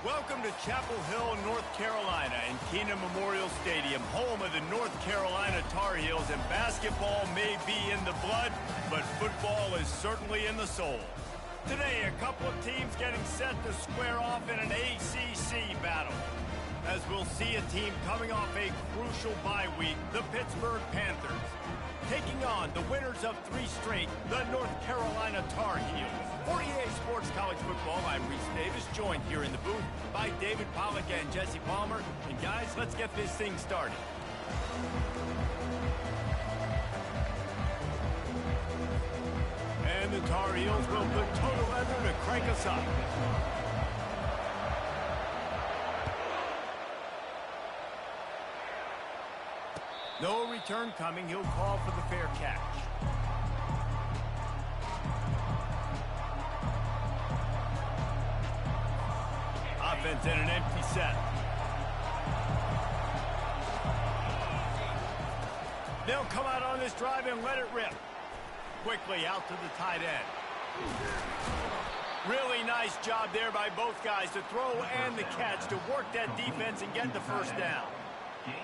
Welcome to Chapel Hill, North Carolina, and Keenan Memorial Stadium, home of the North Carolina Tar Heels, and basketball may be in the blood, but football is certainly in the soul. Today, a couple of teams getting set to square off in an ACC battle. As we'll see a team coming off a crucial bye week, the Pittsburgh Panthers, taking on the winners of 3 straight, the North Carolina Tar Heels. 48 Sports College Football, I'm Reese Davis, joined here in the booth by David Pollack and Jesse Palmer. And guys, let's get this thing started. And the Tar Heels will put total leather to crank us up. No return coming. He'll call for the fair catch. Offense in an empty set. They'll come out on this drive and let it rip. Quickly out to the tight end. Really nice job there by both guys to throw and the catch to work that defense and get the first down.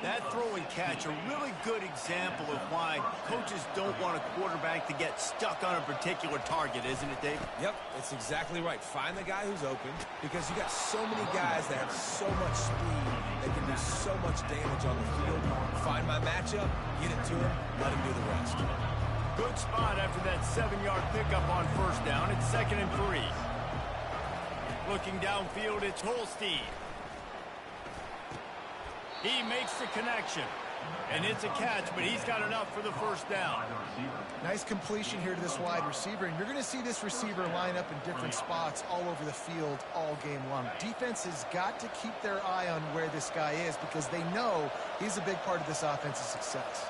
That throw and catch, a really good example of why coaches don't want a quarterback to get stuck on a particular target, isn't it, Dave? Yep, it's exactly right. Find the guy who's open, because you got so many guys that have so much speed that can do so much damage on the field. Find my matchup, get it to him, let him do the rest. Good spot after that 7-yard pickup on first down. It's 2nd and 3. Looking downfield, it's Holstein. He makes the connection, and it's a catch, but he's got enough for the first down. Nice completion here to this wide receiver, and you're going to see this receiver line up in different spots all over the field all game long. Defense has got to keep their eye on where this guy is because they know he's a big part of this offense's success.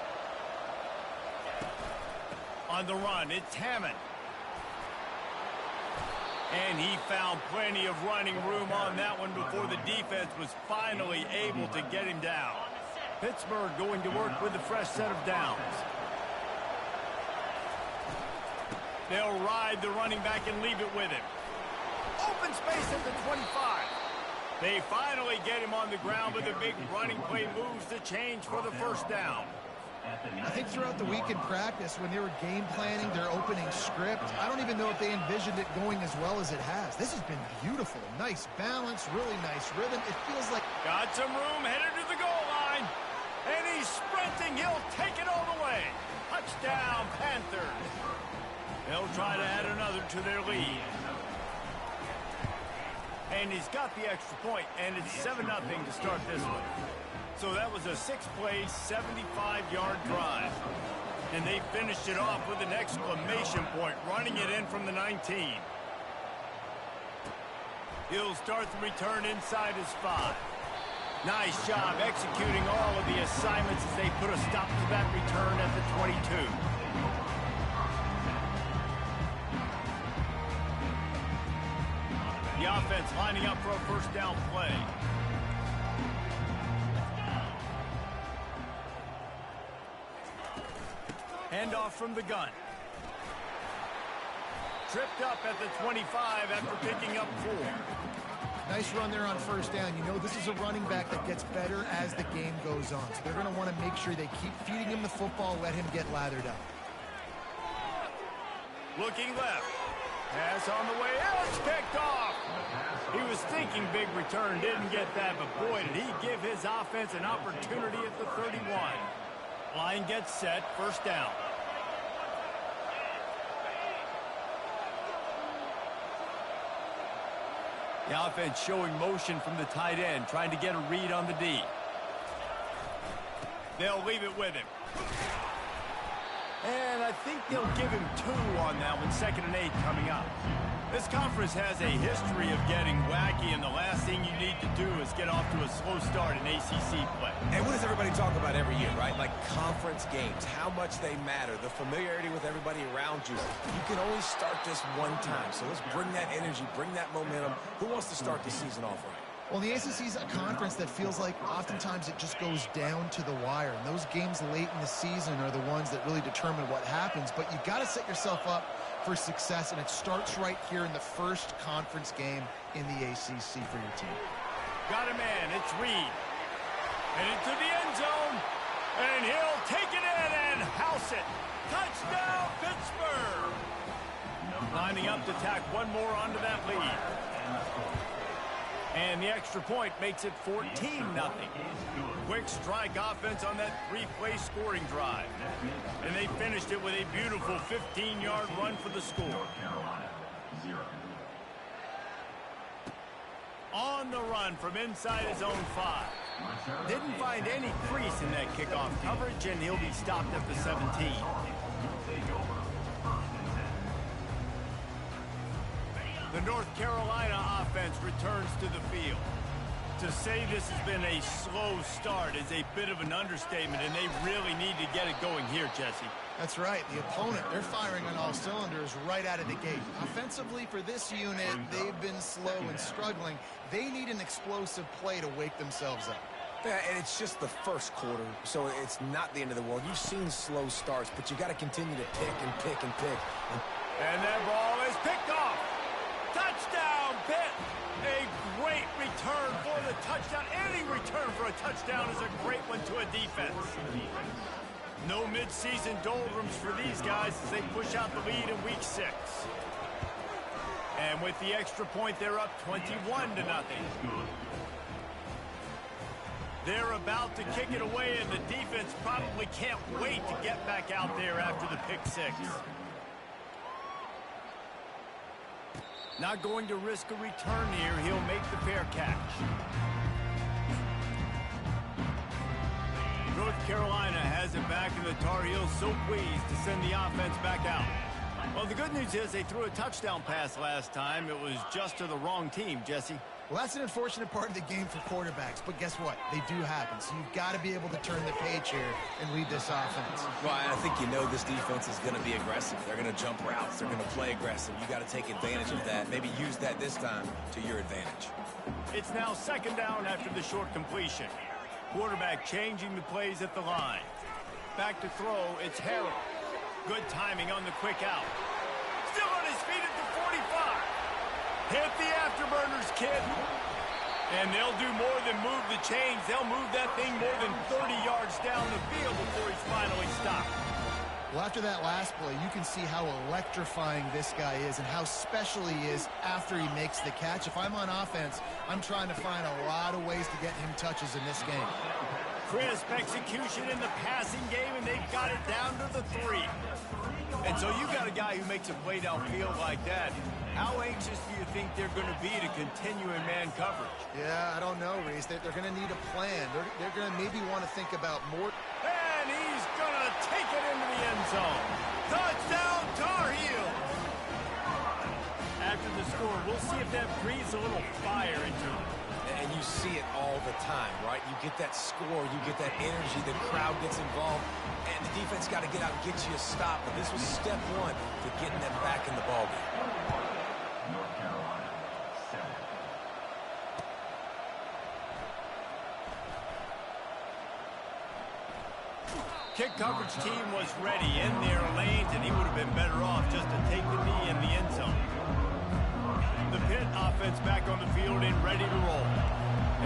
On the run, it's Hammond. And he found plenty of running room on that one before the defense was finally able to get him down. Pittsburgh going to work with a fresh set of downs. They'll ride the running back and leave it with him. Open space at the 25. They finally get him on the ground, but the big running play moves the change for the first down. I think throughout the week in practice, when they were game planning their opening script, I don't even know if they envisioned it going as well as it has. This has been beautiful. Nice balance, really nice rhythm. It feels like... Got some room, headed to the goal line. And he's sprinting. He'll take it all the way. Touchdown, Panthers. They'll try to add another to their lead. And he's got the extra point, and it's 7-0 to start this one. So that was a 6-play, 75-yard drive. And they finished it off with an exclamation point, running it in from the 19. He'll start the return inside his 5. Nice job executing all of the assignments as they put a stop to that return at the 22. The offense lining up for a first down play. Handoff from the gun. Tripped up at the 25 after picking up 4. Nice run there on first down. You know, this is a running back that gets better as the game goes on. So they're going to want to make sure they keep feeding him the football, let him get lathered up. Looking left. Pass on the way. It's kicked off. He was thinking big return, didn't get that, but boy, did he give his offense an opportunity at the 31. Line gets set, first down. The offense showing motion from the tight end, trying to get a read on the D. They'll leave it with him. And I think they'll give him 2 on that one, 2nd and 8 coming up. This conference has a history of getting wacky, and the last thing you need to do is get off to a slow start in ACC play. And what does everybody talk about every year, right? Like conference games, how much they matter, the familiarity with everybody around you. You can only start this one time, so let's bring that energy, bring that momentum. Who wants to start the season off right? Well, the ACC is a conference that feels like oftentimes it just goes down to the wire. And those games late in the season are the ones that really determine what happens. But you got to set yourself up for success, and it starts right here in the first conference game in the ACC for your team. Got a man. It's Reed. And into the end zone. And he'll take it in and house it. Touchdown, Pittsburgh. Lining up to tack one more onto that lead. And the extra point makes it 14-0. Quick strike offense on that three-play scoring drive. And they finished it with a beautiful 15-yard run for the score. On the run from inside his own 5. Didn't find any crease in that kickoff coverage, and he'll be stopped at the 17. The North Carolina offense returns to the field. To say this has been a slow start is a bit of an understatement, and they really need to get it going here, Jesse. That's right. The opponent, they're firing on all cylinders right out of the gate. Offensively, for this unit, they've been slow and struggling. They need an explosive play to wake themselves up. Yeah, and it's just the first quarter, so it's not the end of the world. You've seen slow starts, but you got to continue to pick and pick and pick. And that ball is picked off. Touchdown, Pitt! A great return for the touchdown. Any return for a touchdown is a great one to a defense. No mid-season doldrums for these guys as they push out the lead in week 6. And with the extra point, they're up 21-0. They're about to kick it away, and the defense probably can't wait to get back out there after the pick 6. Not going to risk a return here. He'll make the fair catch. North Carolina has it back, and the Tar Heels so pleased to send the offense back out. Well, the good news is they threw a touchdown pass last time. It was just to the wrong team, Jesse. Well, that's an unfortunate part of the game for quarterbacks, but guess what? They do happen, so you've got to be able to turn the page here and lead this offense. Well, I think you know this defense is going to be aggressive. They're going to jump routes. They're going to play aggressive. You got to take advantage of that. Maybe use that this time to your advantage. It's now second down after the short completion. Quarterback changing the plays at the line. Back to throw, it's Harrell. Good timing on the quick out. Still on his feet at the 45. Hit the afterburners, kid. And they'll do more than move the chains. They'll move that thing more than 30 yards down the field before he's finally stopped. Well, after that last play, you can see how electrifying this guy is and how special he is after he makes the catch. If I'm on offense, I'm trying to find a lot of ways to get him touches in this game. Crisp execution in the passing game, and they've got it down to the 3. And so you got a guy who makes a play downfield like that. How anxious do you think they're going to be to continue in man coverage? Yeah, I don't know, Reese. They're going to need a plan. They're going to maybe want to think about more. And he's going to take it into the end zone. Touchdown, Tar Heels! After the score, we'll see if that breathes a little fire into them. And you see it all the time, right? You get that score, you get that energy, the crowd gets involved, and the defense got to get out and get you a stop. But this was step 1 to getting them back in the ballgame. Kick coverage team was ready in their lanes, and he would have been better off just to take the knee in the end zone. The Pitt offense back on the field and ready to roll.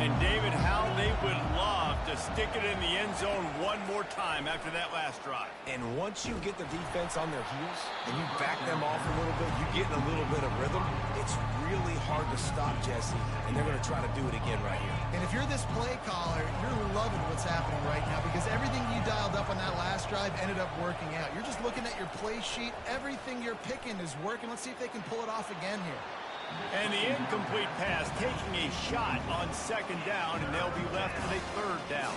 And David, how they would love to stick it in the end zone one more time after that last drive. And once you get the defense on their heels and you back them off a little bit, you get in a little bit of rhythm, it's really hard to stop, Jesse, and they're going to try to do it again right here. And if you're this play caller, you're loving what's happening right now because everything you dialed up on that last drive ended up working out. You're just looking at your play sheet. Everything you're picking is working. Let's see if they can pull it off again here. And the incomplete pass taking a shot on second down, and they'll be left with a third down.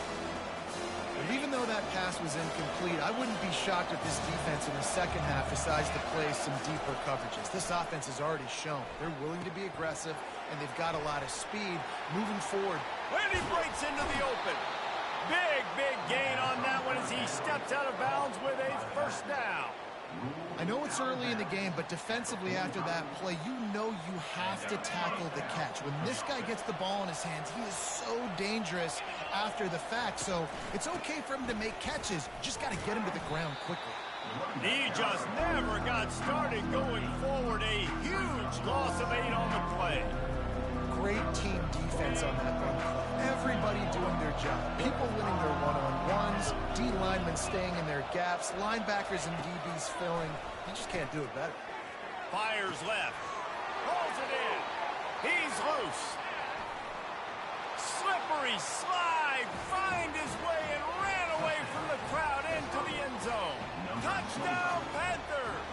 And even though that pass was incomplete, I wouldn't be shocked if this defense in the second half decides to play some deeper coverages. This offense has already shown they're willing to be aggressive, and they've got a lot of speed moving forward. And he breaks into the open. Big gain on that one as he steps out of bounds with a first down. I know it's early in the game, but defensively after that play, you know you have to tackle the catch. When this guy gets the ball in his hands, he is so dangerous after the fact. So it's okay for him to make catches. Just got to get him to the ground quickly. He just never got started going forward. A huge loss of 8 on the play. Great team defense on that run play. Everybody doing their job. People winning their one-on-ones, D linemen staying in their gaps, linebackers and DBs filling. You just can't do it better. Fires left. Pulls it in. He's loose. Slippery slide. Find his way and ran away from the crowd into the end zone. Touchdown, Panthers.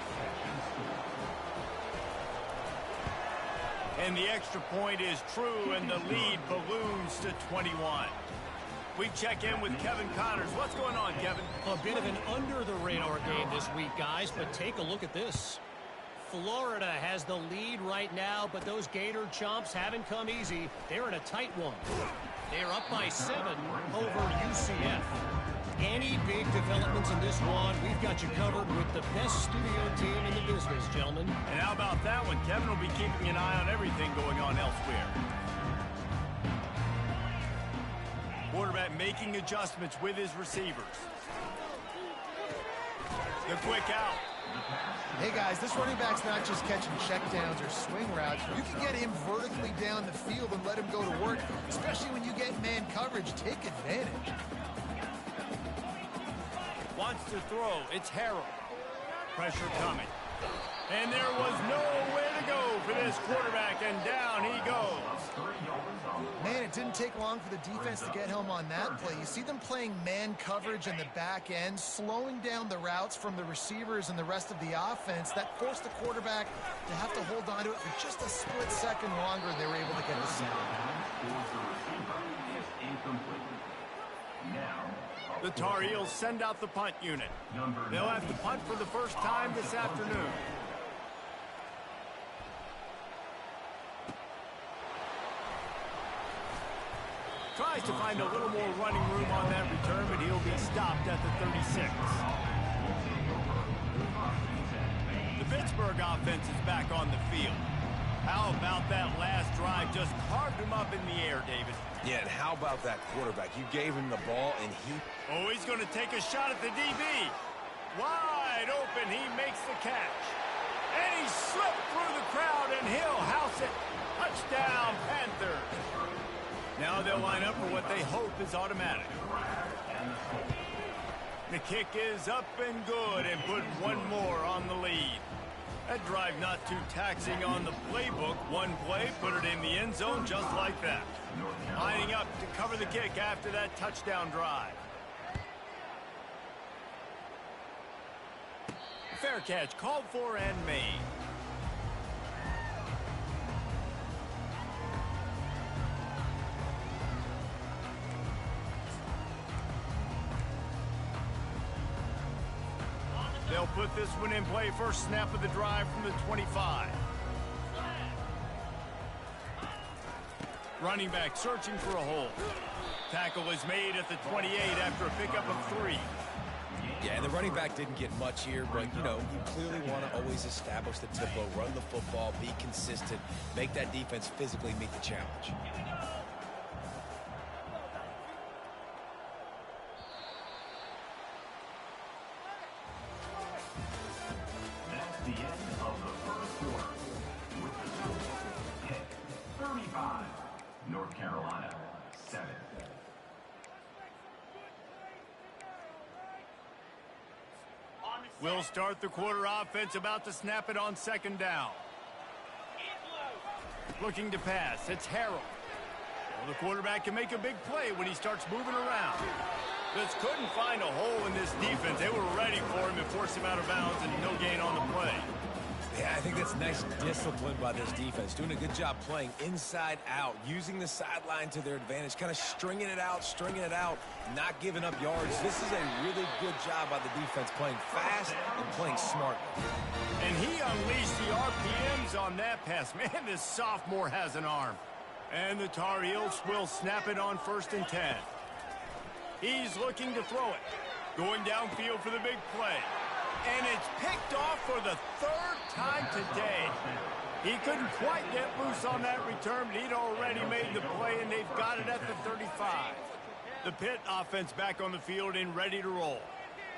And the extra point is true, and the lead balloons to 21. We check in with Kevin Connors. What's going on, Kevin? A bit of an under-the-radar game this week, guys, but take a look at this. Florida has the lead right now, but those Gator Chomps haven't come easy. They're in a tight one. They're up by 7 over UCF. Any big developments in this one, we've got you covered with the best studio team in the business, gentlemen. And how about that one? Kevin will be keeping an eye on everything going on elsewhere. Quarterback making adjustments with his receivers. The quick out. Hey, guys, this running back's not just catching checkdowns or swing routes. You can get him vertically down the field and let him go to work, especially when you get man coverage. Take advantage. Wants to throw. It's Harrell. Pressure coming. And there was nowhere to go for this quarterback, and down he goes. Man, it didn't take long for the defense to get home on that play. You see them playing man coverage in the back end, slowing down the routes from the receivers and the rest of the offense. That forced the quarterback to have to hold on to it for just a split second longer. They were able to get the sack. The Tar Heels send out the punt unit. They'll have to punt for the first time this afternoon. Tries to find a little more running room on that return, but he'll be stopped at the 36. The Pittsburgh offense is back on the field. How about that last drive? Just carved him up in the air, David. Yeah, and how about that quarterback? You gave him the ball, and he... Oh, he's going to take a shot at the DB. Wide open, he makes the catch. And he slipped through the crowd, and he'll house it. Touchdown, Panthers. Now they'll line up for what they hope is automatic. The kick is up and good, and put one more on the lead. That drive not too taxing on the playbook. One play, put it in the end zone just like that. Lining up to cover the kick after that touchdown drive. Fair catch called for and made. They'll put this one in play. First snap of the drive from the 25. Running back searching for a hole. Tackle is made at the 28 after a pickup of 3. Yeah, and the running back didn't get much here, but, you know, you clearly want to always establish the tempo, run the football, be consistent, make that defense physically meet the challenge. That's the end of the first quarter. With the score, Pitt 35, North Carolina 7. We'll start the quarter offense, about to snap it on second down. Looking to pass, it's Harrell. Well, the quarterback can make a big play when he starts moving around. Just couldn't find a hole in this defense. They were ready for him and forced him out of bounds, and no gain on the play. Yeah, I think that's nice discipline by this defense. Doing a good job playing inside out, using the sideline to their advantage, kind of stringing it out, not giving up yards. This is a really good job by the defense, playing fast and playing smart. And he unleashed the RPMs on that pass. Man, this sophomore has an arm. And the Tar Heels will snap it on 1st and 10. He's looking to throw it. Going downfield for the big play. And it's picked off for the third time today. He couldn't quite get loose on that return, but he'd already made the play, and they've got it at the 35. The Pitt offense back on the field and ready to roll.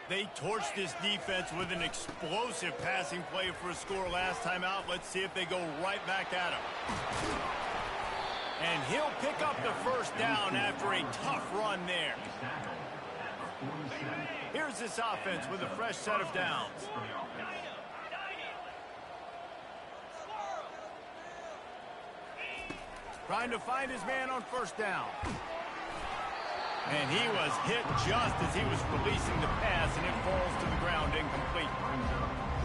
They torched this defense with an explosive passing play for a score last time out. Let's see if they go right back at him. And he'll pick up the first down after a tough run there. Here's this offense with a fresh set of downs. Trying to find his man on first down. And he was hit just as he was releasing the pass, and it falls to the ground incomplete.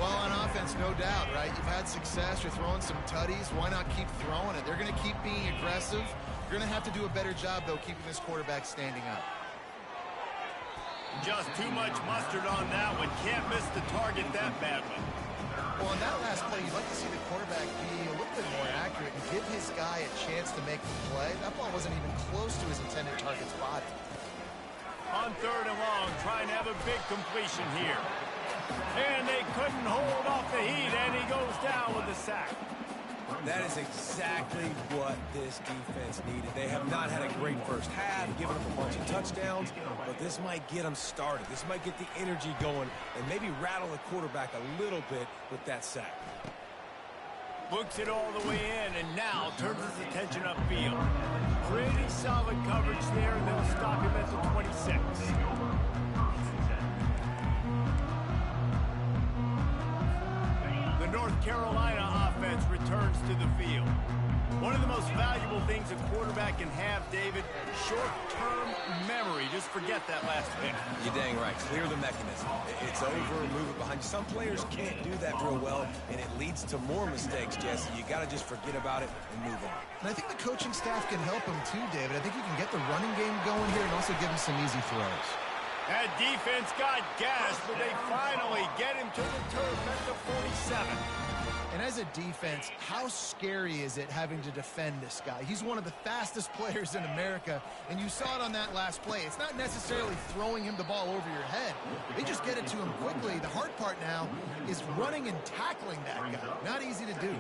Well, on offense, no doubt, right? You've had success. You're throwing some tutties. Why not keep throwing it? They're going to keep being aggressive. You're going to have to do a better job, though, keeping this quarterback standing up. Just too much mustard on that one. Can't miss the target that badly. Well, on that last play, you'd like to see the quarterback be a little bit more accurate and give his guy a chance to make the play. That ball wasn't even close to his intended target's body. On third and long, trying to have a big completion here. And they couldn't hold off the heat, and he goes down with a sack. That is exactly what this defense needed. They have not had a great first half, given up a bunch of touchdowns, but this might get them started. This might get the energy going and maybe rattle the quarterback a little bit with that sack. Looks it all the way in, and now turns his attention upfield. Pretty solid coverage there, and they'll stop him at the 26. The North Carolina offense returns to the field. One of the most valuable things a quarterback can have, David, short-term memory. Just forget that last pick. You're dang right. Clear the mechanism. It's over, move it behind you. Some players can't do that real well, and it leads to more mistakes, Jesse. You got to just forget about it and move on. And I think the coaching staff can help him too, David. I think you can get the running game going here and also give him some easy throws. That defense got gashed, but they finally get him to the turf at the 47. And as a defense, how scary is it having to defend this guy? He's one of the fastest players in America, and you saw it on that last play. It's not necessarily throwing him the ball over your head. They just get it to him quickly. The hard part now is running and tackling that guy. Not easy to do.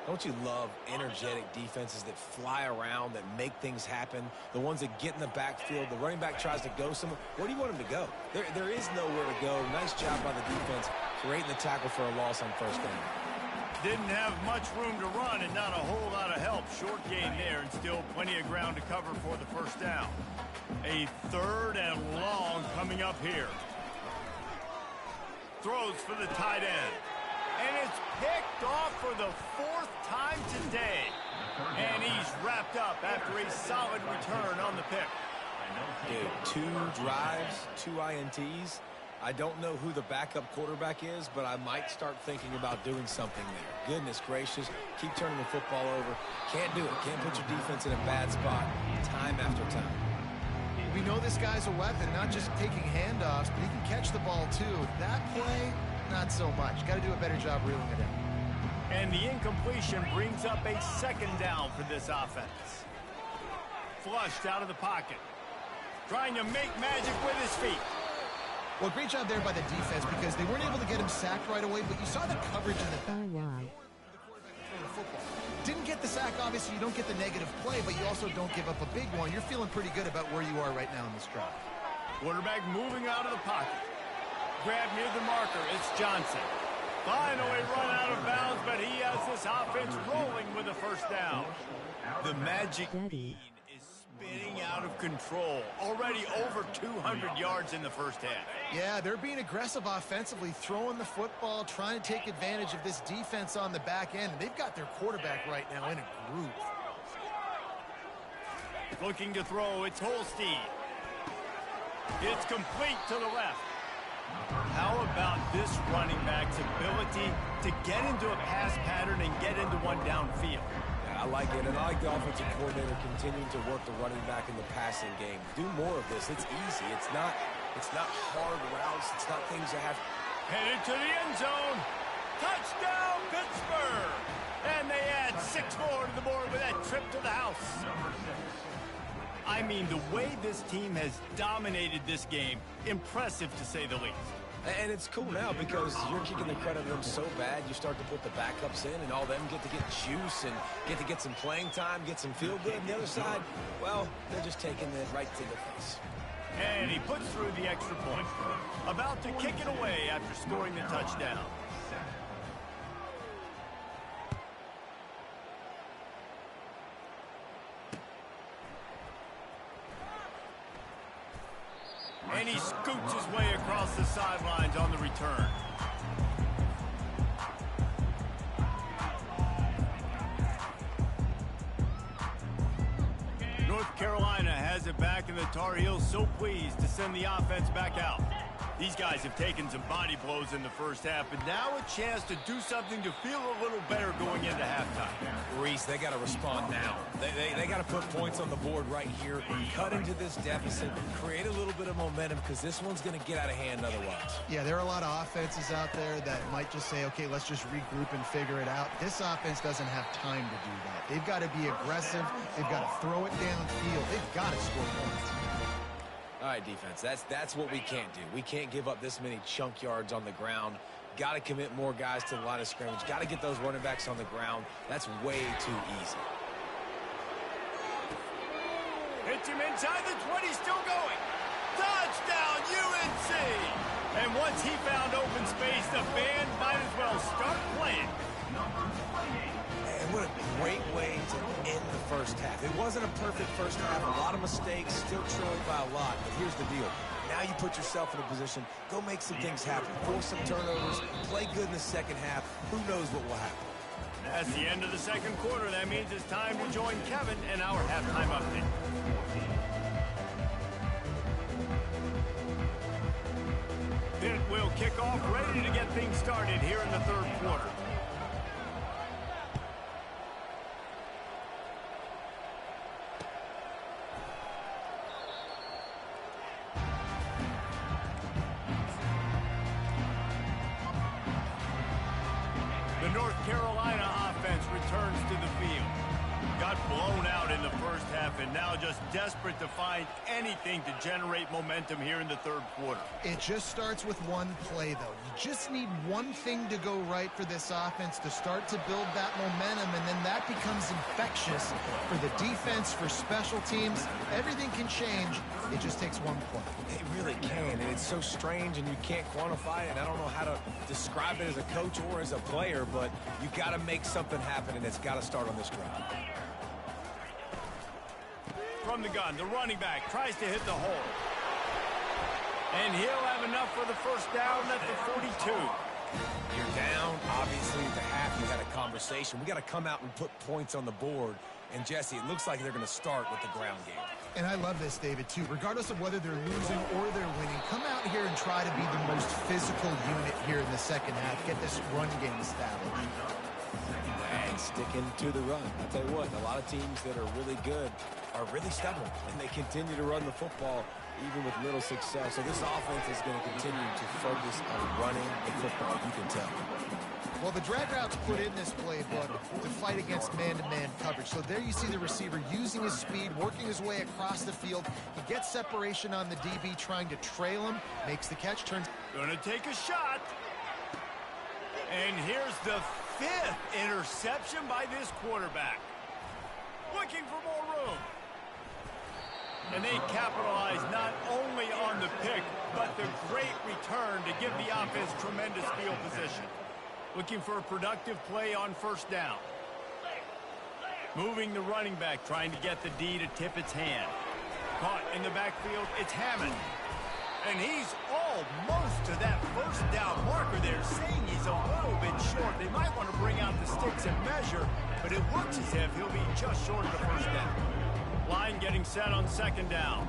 Don't you love energetic defenses that fly around, that make things happen? The ones that get in the backfield, the running back tries to go somewhere. Where do you want him to go? There is nowhere to go. Nice job by the defense, creating the tackle for a loss on first down. Didn't have much room to run and not a whole lot of help. Short gain there and still plenty of ground to cover for the first down. A third and long coming up here. Throws for the tight end. And it's picked off for the fourth time today. And he's wrapped up after a solid return on the pick. Dude, 2 drives, 2 INTs. I don't know who the backup quarterback is, but I might start thinking about doing something there. Goodness gracious, keep turning the football over. Can't do it. Can't put your defense in a bad spot time after time. We know this guy's a weapon, not just taking handoffs, but he can catch the ball too. That play, not so much. Got to do a better job reeling it in. And the incompletion brings up a second down for this offense. Flushed out of the pocket. Trying to make magic with his feet. Well, great job there by the defense because they weren't able to get him sacked right away, but you saw the coverage in the football. Didn't get the sack, obviously you don't get the negative play, but you also don't give up a big one. You're feeling pretty good about where you are right now in this drive. Quarterback moving out of the pocket. Grab near the marker, it's Johnson. Finally run out of bounds, but he has this offense rolling with a first down. The Magic Bean is spinning out of control. Already over 200 yards in the first half. Yeah, they're being aggressive offensively, throwing the football, trying to take advantage of this defense on the back end. They've got their quarterback right now in a group. Looking to throw, it's Holstein. It's complete to the left. How about this running back's ability to get into a pass pattern and get into one downfield? I like it, and I like the offensive coordinator continuing to work the running back in the passing game. Do more of this. It's easy. It's not hard routes. It's not things that have... Headed to the end zone. Touchdown, Pittsburgh! And they add 6 more to the board with that trip to the house. I mean, the way this team has dominated this game, impressive to say the least. And it's cool now because you're kicking the credit of them so bad, you start to put the backups in, and all them get to get juice and get to get some playing time, get some feel good. And the other side, well, they're just taking it right to the face. And he puts through the extra point. About to kick it away after scoring the touchdown. And he scoots his way across the sidelines on the return. North Carolina has it back, and the Tar Heels so pleased to send the offense back out. These guys have taken some body blows in the first half, but now a chance to do something to feel a little better going into halftime. Reese, they got to respond now. They got to put points on the board right here, cut into this deficit, create a little bit of momentum, because this one's going to get out of hand otherwise. Yeah, there are a lot of offenses out there that might just say, okay, let's just regroup and figure it out. This offense doesn't have time to do that. They've got to be aggressive. They've got to throw it downfield. They've got to score points. All right, defense, that's what we can't do. We can't give up this many chunk yards on the ground. Got to commit more guys to the line of scrimmage. Got to get those running backs on the ground. That's way too easy. Hits him inside the 20, still going. Touchdown, UNC! And once he found open space, the band might as well start playing. And what a great way to end the first half. It wasn't a perfect first half. A lot of mistakes, still trailing by a lot. But here's the deal. Now you put yourself in a position, go make some things happen. Force some turnovers, play good in the second half. Who knows what will happen? That's the end of the second quarter. That means it's time to join Kevin in our halftime update. Pitt will kick off, ready to get things started here in the third quarter. The North Carolina offense returns to the field. Got blown out in the first half and now just desperate to find anything to generate momentum here in the third quarter. It just starts with one play, though. You just need one thing to go right for this offense to start to build that momentum, and then that becomes infectious for the defense, for special teams. Everything can change. It just takes one play. It really can, and it's so strange, and you can't quantify it. And I don't know how to describe it as a coach or as a player, but you got to make something happen, and it's got to start on this drive. From the gun, the running back tries to hit the hole. And he'll have enough for the first down at the 42. You're down. Obviously, at the half, you had a conversation. We got to come out and put points on the board. And, Jesse, it looks like they're going to start with the ground game. And I love this, David, too. Regardless of whether they're losing or they're winning, come out here and try to be the most physical unit here in the second half. Get this run game established. And sticking to the run. I'll tell you what, a lot of teams that are really good are really stubborn, and they continue to run the football even with little success. So this offense is going to continue to focus on running the football, you can tell. Well, the drag route's put in this playbook to fight against man-to-man coverage. So there you see the receiver using his speed, working his way across the field. He gets separation on the DB, trying to trail him, makes the catch, turns. Gonna take a shot. And here's the 5th interception by this quarterback. Looking for more room. And they capitalize not only on the pick, but the great return to give the offense tremendous field position. Looking for a productive play on first down. Moving the running back, trying to get the D to tip its hand. Caught in the backfield, it's Hammond. And he's almost to that first down marker there, saying he's a little bit short. They might want to bring out the sticks and measure, but it looks as if he'll be just short of the first down. Line getting set on second down.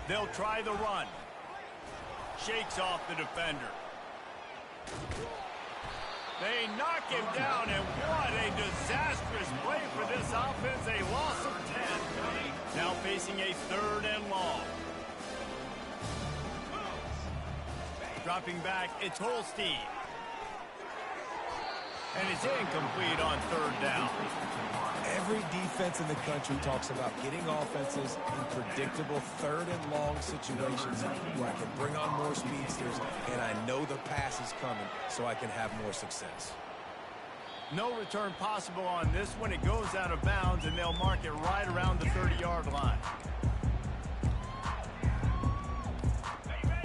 They'll try the run. Shakes off the defender. They knock him down, and what a disastrous play for this offense. A loss of 10. Now facing a 3rd and long. Dropping back, it's Holstein. And it's incomplete on third down. Every defense in the country talks about getting offenses in predictable third and long situations where I can bring on more speedsters and I know the pass is coming so I can have more success. No return possible on this one. It goes out of bounds, and they'll mark it right around the 30-yard line.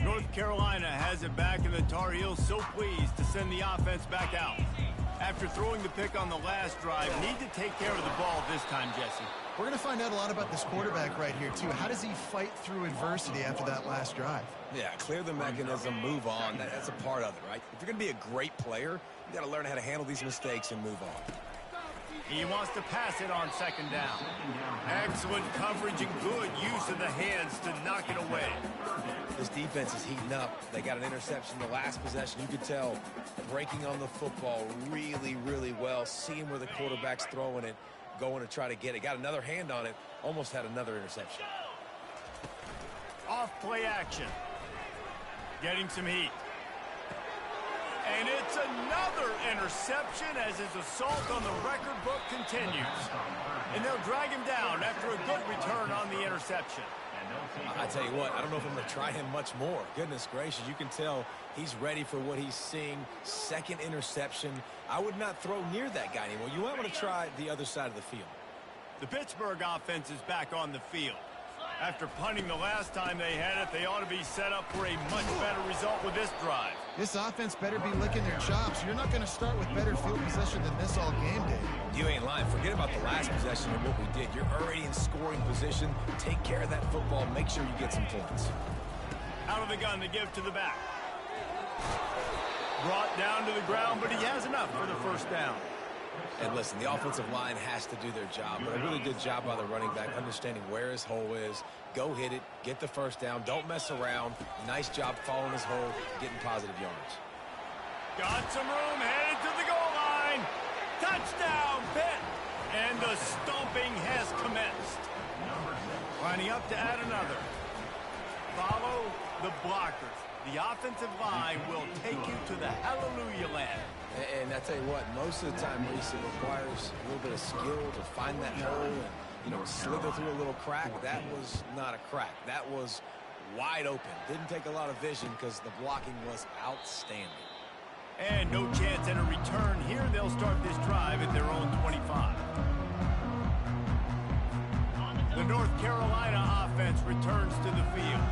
North Carolina has it back, and the Tar Heels so pleased to send the offense back out. After throwing the pick on the last drive, need to take care of the ball this time, Jesse. We're going to find out a lot about this quarterback right here, too. How does he fight through adversity after that last drive? Yeah, clear the mechanism, move on. That's a part of it, right? If you're going to be a great player, you got to learn how to handle these mistakes and move on. He wants to pass it on second down. Excellent coverage and good use of the hands to knock it away. This defense is heating up. They got an interception the last possession. You could tell breaking on the football really, really well, seeing where the quarterback's throwing it, going to try to get it. Got another hand on it, almost had another interception. Off play action. Getting some heat. And it's another interception as his assault on the record book continues. And they'll drag him down after a good return on the interception. I tell you what, I don't know if I'm going to try him much more. Goodness gracious, you can tell he's ready for what he's seeing. Second interception. I would not throw near that guy anymore. You might want to try the other side of the field. The Pittsburgh offense is back on the field. After punting the last time they had it, they ought to be set up for a much better result with this drive. This offense better be licking their chops. You're not going to start with better field possession than this all game day. You ain't lying. Forget about the last possession and what we did. You're already in scoring position. Take care of that football. Make sure you get some points. Out of the gun to give to the back. Brought down to the ground, but he has enough for the first down. And listen, the offensive line has to do their job, but a really good job by the running back, understanding where his hole is. Go hit it, get the first down, don't mess around. Nice job following his hole, getting positive yards. Got some room, headed to the goal line. Touchdown, Pitt! And the stomping has commenced. Lining up to add another. Follow the blockers. The offensive line will take you to the hallelujah land. And I tell you what, most of the time, Reese, it requires a little bit of skill to find that hole and, slither through a little crack. That was not a crack. That was wide open. Didn't take a lot of vision because the blocking was outstanding. And no chance at a return here. They'll start this drive at their own 25. The North Carolina offense returns to the field.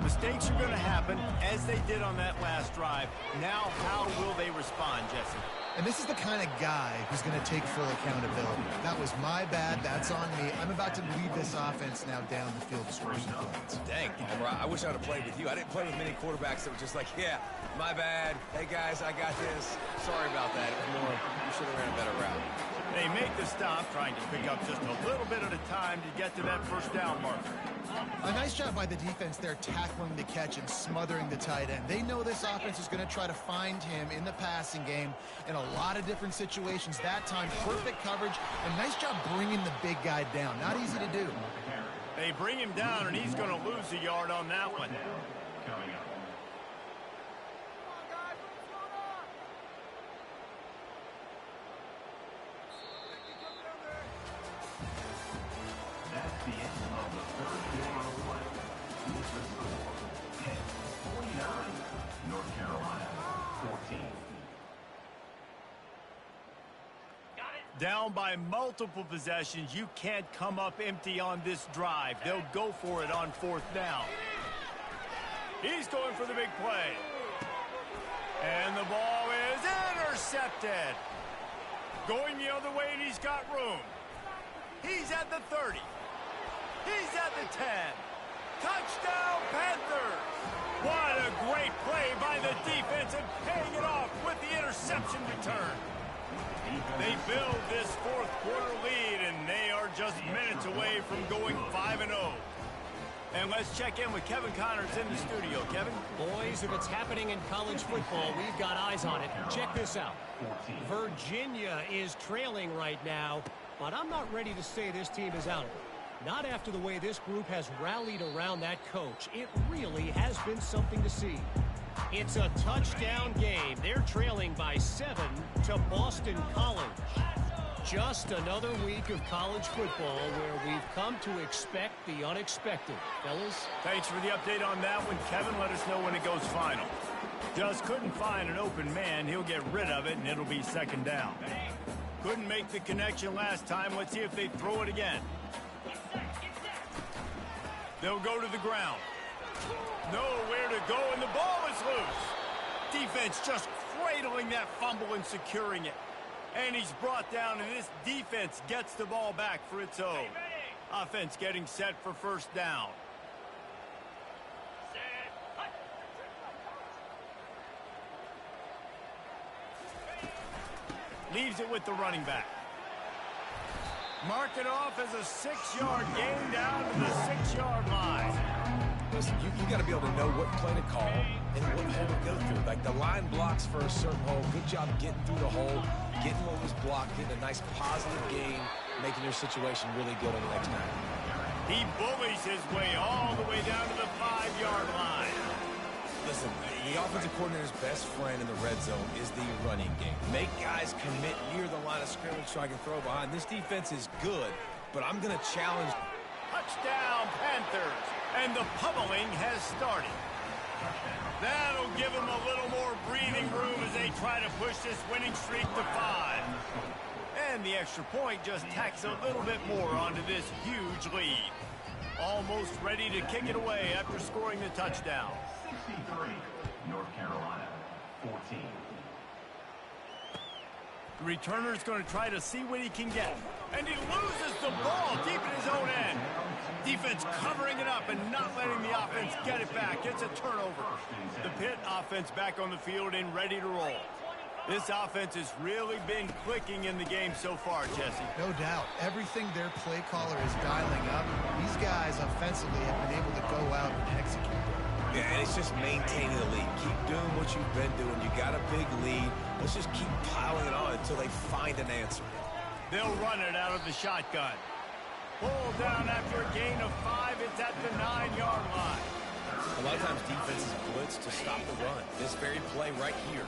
Mistakes are going to happen, as they did on that last drive. Now, how will they respond, Jesse? And this is the kind of guy who's going to take full accountability. That was my bad. That's on me. I'm about to lead this offense now down the field to score some points. Dang, Palmer, I wish I would have played with you. I didn't play with many quarterbacks that were just like, yeah, my bad. Hey, guys, I got this. Sorry about that. It was more, you should have ran a better route. They make the stop, trying to pick up just a little bit at a time to get to that first down marker. A nice job by the defense there, tackling the catch and smothering the tight end. They know this offense is going to try to find him in the passing game in a lot of different situations. That time, perfect coverage, and nice job bringing the big guy down. Not easy to do. They bring him down, and he's going to lose a yard on that one. Coming up. That's the end of the third quarter of play. With the score, Pitt 49, North Carolina 14. Down by multiple possessions, you can't come up empty on this drive. They'll go for it on fourth down. He's going for the big play. And the ball is intercepted. Going the other way, and he's got room. He's at the 30. He's at the 10. Touchdown, Panthers! What a great play by the defense, and paying it off with the interception return. They build this fourth quarter lead, and they are just minutes away from going 5-0. And let's check in with Kevin Connors in the studio. Kevin? Boys, if it's happening in college football, we've got eyes on it. Check this out. Virginia is trailing right now, but I'm not ready to say this team is out of it. Not after the way this group has rallied around that coach. It really has been something to see. It's a touchdown game. They're trailing by 7 to Boston College. Just another week of college football where we've come to expect the unexpected. Fellas? Thanks for the update on that one, Kevin. Let us know when it goes final. Just couldn't find an open man. He'll get rid of it, and it'll be second down. Couldn't make the connection last time. Let's see if they throw it again. They'll go to the ground. Nowhere to go, and the ball is loose. Defense just cradling that fumble and securing it. And he's brought down, and this defense gets the ball back for its own. Offense getting set for first down. Leaves it with the running back. Mark it off as a 6-yard gain down to the 6-yard line. Listen, you got to be able to know what play to call and what hole to go through. Like the line blocks for a certain hole. Good job getting through the hole, getting what was blocked, getting a nice positive gain, making your situation really good on the next time. He bullies his way all the way down to the 5-yard line. Listen, the offensive coordinator's best friend in the red zone is the running game. Make guys commit near the line of scrimmage so I can throw behind. This defense is good, but I'm going to challenge. Touchdown, Panthers. And the pummeling has started. That'll give them a little more breathing room as they try to push this winning streak to 5. And the extra point just tacks a little bit more onto this huge lead. Almost ready to kick it away after scoring the touchdown. 63, North Carolina, 14. The returner's going to try to see what he can get. And he loses the ball deep in his own end. Defense covering it up and not letting the offense get it back. It's a turnover. The Pitt offense back on the field and ready to roll. This offense has really been clicking in the game so far, Jesse. No doubt. Everything their play caller is dialing up, these guys offensively have been able to go out and execute. Yeah, and it's just maintaining the lead. Keep doing what you've been doing. You got a big lead. Let's just keep piling it on until they find an answer. They'll run it out of the shotgun. Pull down after a gain of 5. It's at the 9-yard line. A lot of times defenses blitz to stop the run. This very play right here,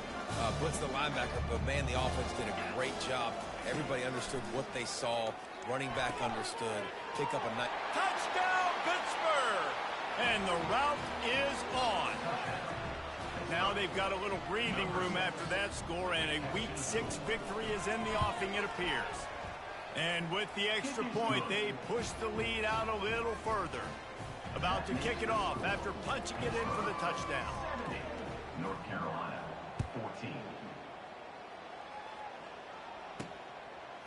blitz the linebacker, but man, the offense did a great job. Everybody understood what they saw. Running back understood. Pick up a nice Touchdown, Pittsburgh! And the route is on. Now they've got a little breathing room after that score, and a Week 6 victory is in the offing, it appears. And with the extra point, they push the lead out a little further. About to kick it off after punching it in for the touchdown. North Carolina, 14.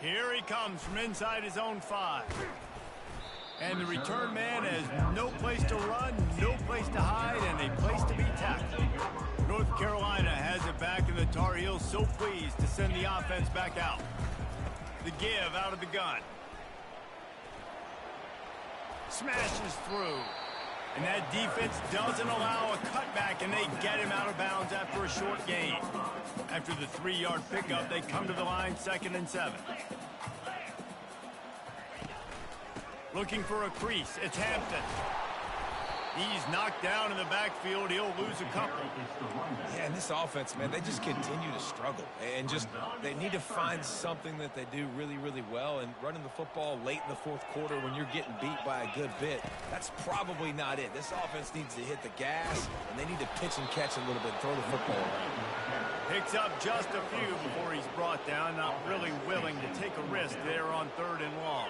Here he comes from inside his own 5. And the return man has no place to run, no place to hide, and a place to be tackled. North Carolina has it back, and the Tar Heels so pleased to send the offense back out. The give out of the gun. Smashes through. And that defense doesn't allow a cutback, and they get him out of bounds after a short gain. After the 3-yard pickup, they come to the line 2nd and 7. Looking for a crease. It's Hampton. He's knocked down in the backfield. He'll lose a couple. Yeah, and this offense, man, they just continue to struggle. And just, they need to find something that they do really, really well. And running the football late in the 4th quarter when you're getting beat by a good bit, that's probably not it. This offense needs to hit the gas, and they need to pitch and catch a little bit, throw the football around. Picks up just a few before he's brought down, not really willing to take a risk there on 3rd and long.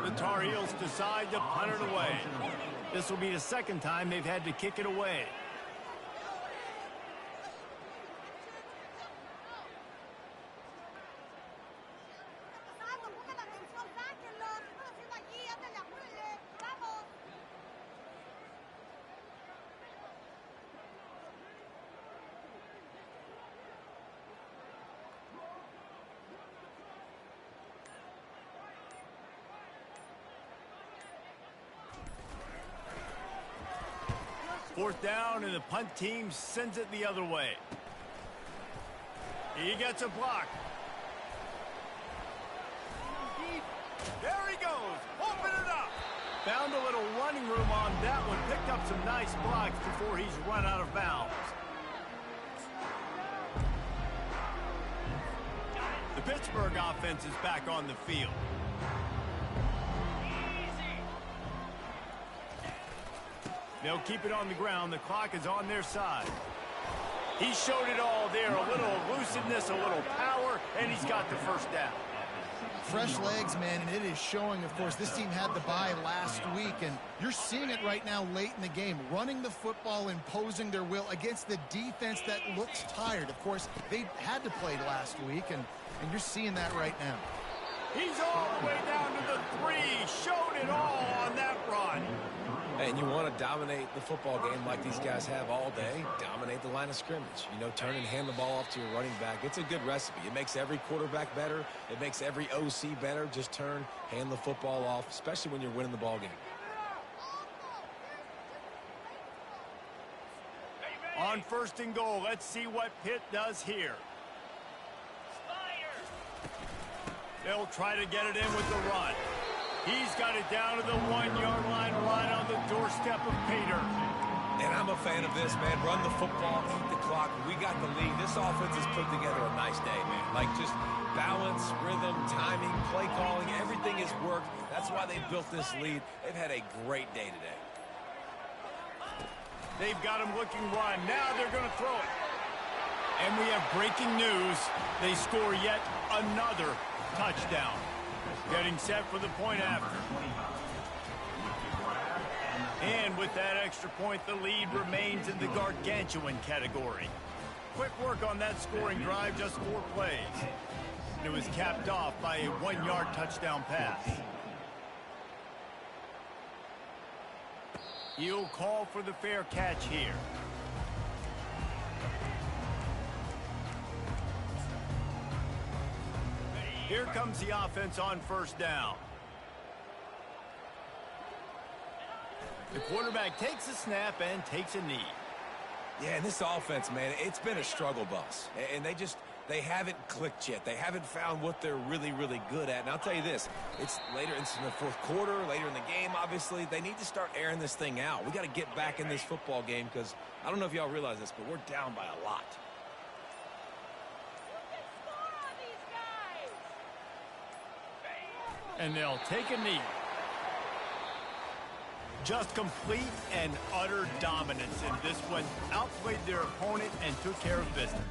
The Tar Heels decide to punt it away. This will be the 2nd time they've had to kick it away. Fourth down, and the punt team sends it the other way. He gets a block. There he goes. Open it up. Found a little running room on that one. Picked up some nice blocks before he's run out of bounds. Pittsburgh offense is back on the field. They'll keep it on the ground. The clock is on their side. He showed it all there. A little elusiveness, a little power, and he's got the first down. Fresh legs, man, and it is showing. Of course, this team had the bye last week, and you're seeing it right now late in the game. Running the football, imposing their will against the defense that looks tired. Of course, they had to play last week, and you're seeing that right now. He's all the way down to the 3. Showed it all on that run. And you want to dominate the football game like these guys have all day. Dominate the line of scrimmage. You know, turn and hand the ball off to your running back. It's a good recipe. It makes every quarterback better. It makes every OC better. Just turn, hand the football off, especially when you're winning the ball game. On 1st and goal, let's see what Pitt does here. They'll try to get it in with the run. He's got it down to the 1-yard line right on the doorstep of Peter. And I'm a fan of this, man. Run the football, eat the clock. We got the lead. This offense has put together a nice day, man. Like just balance, rhythm, timing, play calling, everything has worked. That's why they built this lead. They've had a great day today. They've got him looking run. Now they're going to throw it. And we have breaking news. They score yet another touchdown. Getting set for the point after. And with that extra point, the lead remains in the gargantuan category. Quick work on that scoring drive, just 4 plays. And it was capped off by a 1-yard touchdown pass. He'll call for the fair catch here. Here comes the offense on 1st down. The quarterback takes a snap and takes a knee. Yeah, and this offense, man, it's been a struggle bus. And they haven't clicked yet. They haven't found what they're really, really good at. And I'll tell you this, it's later in the 4th quarter, later in the game, obviously. They need to start airing this thing out. We got to get back in this football game because I don't know if y'all realize this, but we're down by a lot. And they'll take a knee. Just complete and utter dominance in this one. Outplayed their opponent and took care of business.